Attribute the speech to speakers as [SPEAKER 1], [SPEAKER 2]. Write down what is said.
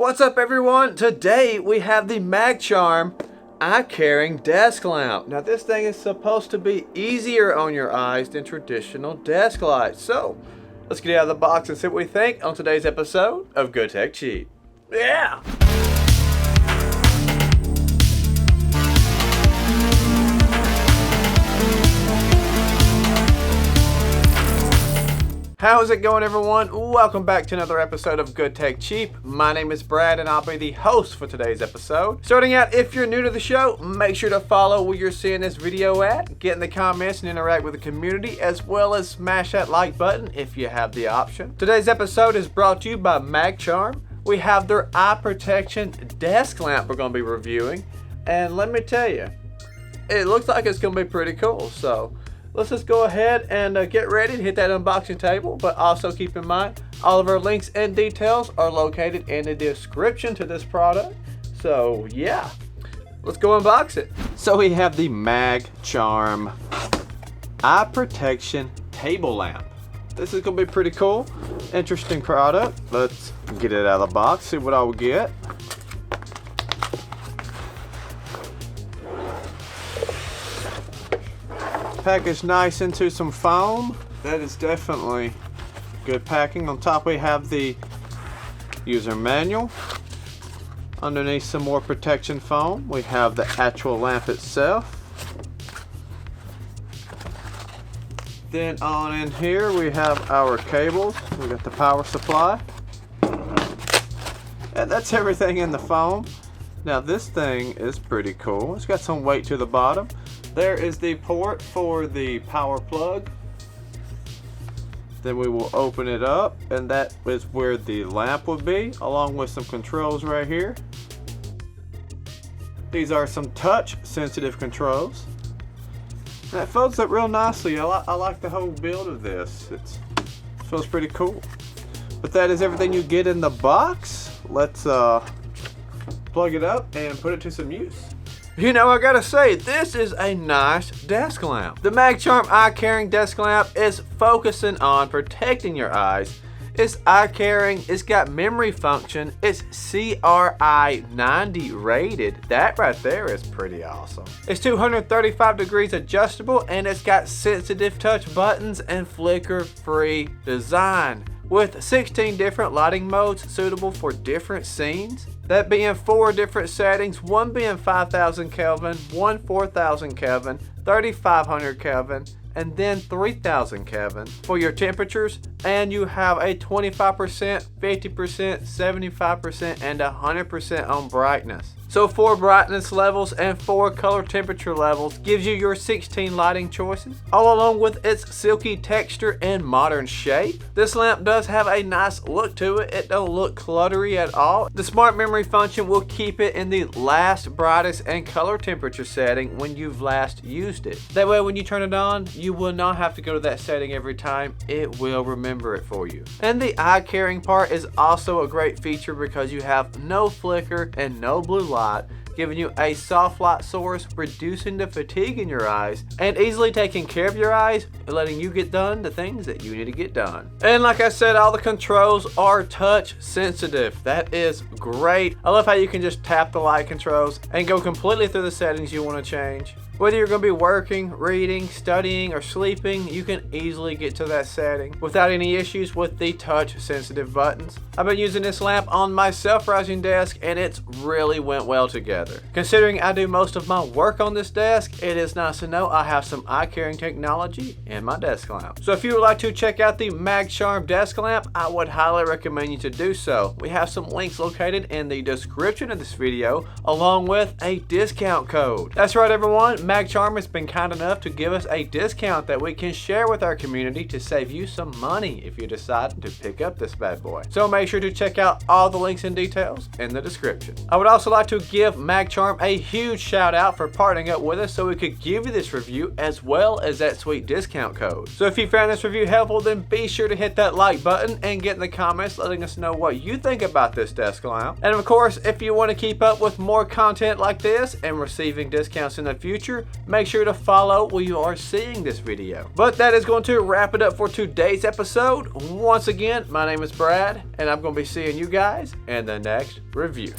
[SPEAKER 1] What's up everyone? Today we have the MAGCHARM eye-caring desk lamp. Now this thing is supposed to be easier on your eyes than traditional desk lights. So let's get out of the box and see what we think on today's episode of Good Tech Cheap. Yeah! How's it going everyone? Welcome back to another episode of Good Tech Cheap. My name is Brad and I'll be the host for today's episode. Starting out, if you're new to the show, make sure to follow where you're seeing this video at, get in the comments and interact with the community, as well as smash that like button if you have the option. Today's episode is brought to you by MAGCHARM. We have their eye protection desk lamp we're going to be reviewing, and let me tell you, it looks like it's going to be pretty cool. So let's just go ahead and get ready to hit that unboxing table, but also keep in mind all of our links and details are located in the description to this product. So yeah, let's go unbox it. So we have the MAGCHARM eye protection table lamp. This is gonna be pretty cool, interesting product. Let's get it out of the box, see what I will get. Packaged nice into some foam. That is definitely good packing. On top we have the user manual. Underneath some more protection foam. We have the actual lamp itself. Then on in here we have our cables. We got the power supply. And that's everything in the foam. Now this thing is pretty cool. It's got some weight to the bottom. There is the port for the power plug. Then we will open it up, and that is where the lamp would be, along with some controls right here. These are some touch sensitive controls. That folds up real nicely. I like the whole build of this. It feels pretty cool. But that is everything you get in the box. Let's plug it up and put it to some use. You know, I gotta say, this is a nice desk lamp. The MAGCHARM eye-caring desk lamp is focusing on protecting your eyes. It's eye-caring, it's got memory function, it's CRI 90 rated. That right there is pretty awesome. It's 235 degrees adjustable, and it's got sensitive touch buttons and flicker-free design, with 16 different lighting modes suitable for different scenes. That being 4 different settings, one being 5000 Kelvin, one 4000 Kelvin, 3500 Kelvin, and then 3000 Kelvin for your temperatures. And you have a 25%, 50%, 75%, and 100% on brightness. So 4 brightness levels and 4 color temperature levels gives you your 16 lighting choices, all along with its silky texture and modern shape. This lamp does have a nice look to it. It don't look cluttery at all. The smart memory function will keep it in the last brightest and color temperature setting when you've last used it. That way when you turn it on, you will not have to go to that setting every time. It will remember it for you. And the eye caring part is also a great feature because you have no flicker and no blue light, giving you a soft light source, reducing the fatigue in your eyes, and easily taking care of your eyes, and letting you get done the things that you need to get done. And like I said, all the controls are touch sensitive. That is great. I love how you can just tap the light controls and go completely through the settings you want to change. Whether you're going to be working, reading, studying, or sleeping, you can easily get to that setting without any issues with the touch sensitive buttons. I've been using this lamp on my self-rising desk and it's really went well together. Considering I do most of my work on this desk, it is nice to know I have some eye-caring technology in my desk lamp. So if you would like to check out the MAGCHARM desk lamp, I would highly recommend you to do so. We have some links located in the description of this video, along with a discount code. That's right everyone, MAGCHARM has been kind enough to give us a discount that we can share with our community to save you some money if you decide to pick up this bad boy. So make sure to check out all the links and details in the description. I would also like to give MAGCHARM a huge shout out for partnering up with us so we could give you this review as well as that sweet discount code. So if you found this review helpful, then be sure to hit that like button and get in the comments letting us know what you think about this desk lamp. And of course, if you want to keep up with more content like this and receiving discounts in the future, future, make sure to follow where you are seeing this video. But that is going to wrap it up for today's episode. Once again, my name is Brad, and I'm going to be seeing you guys in the next review.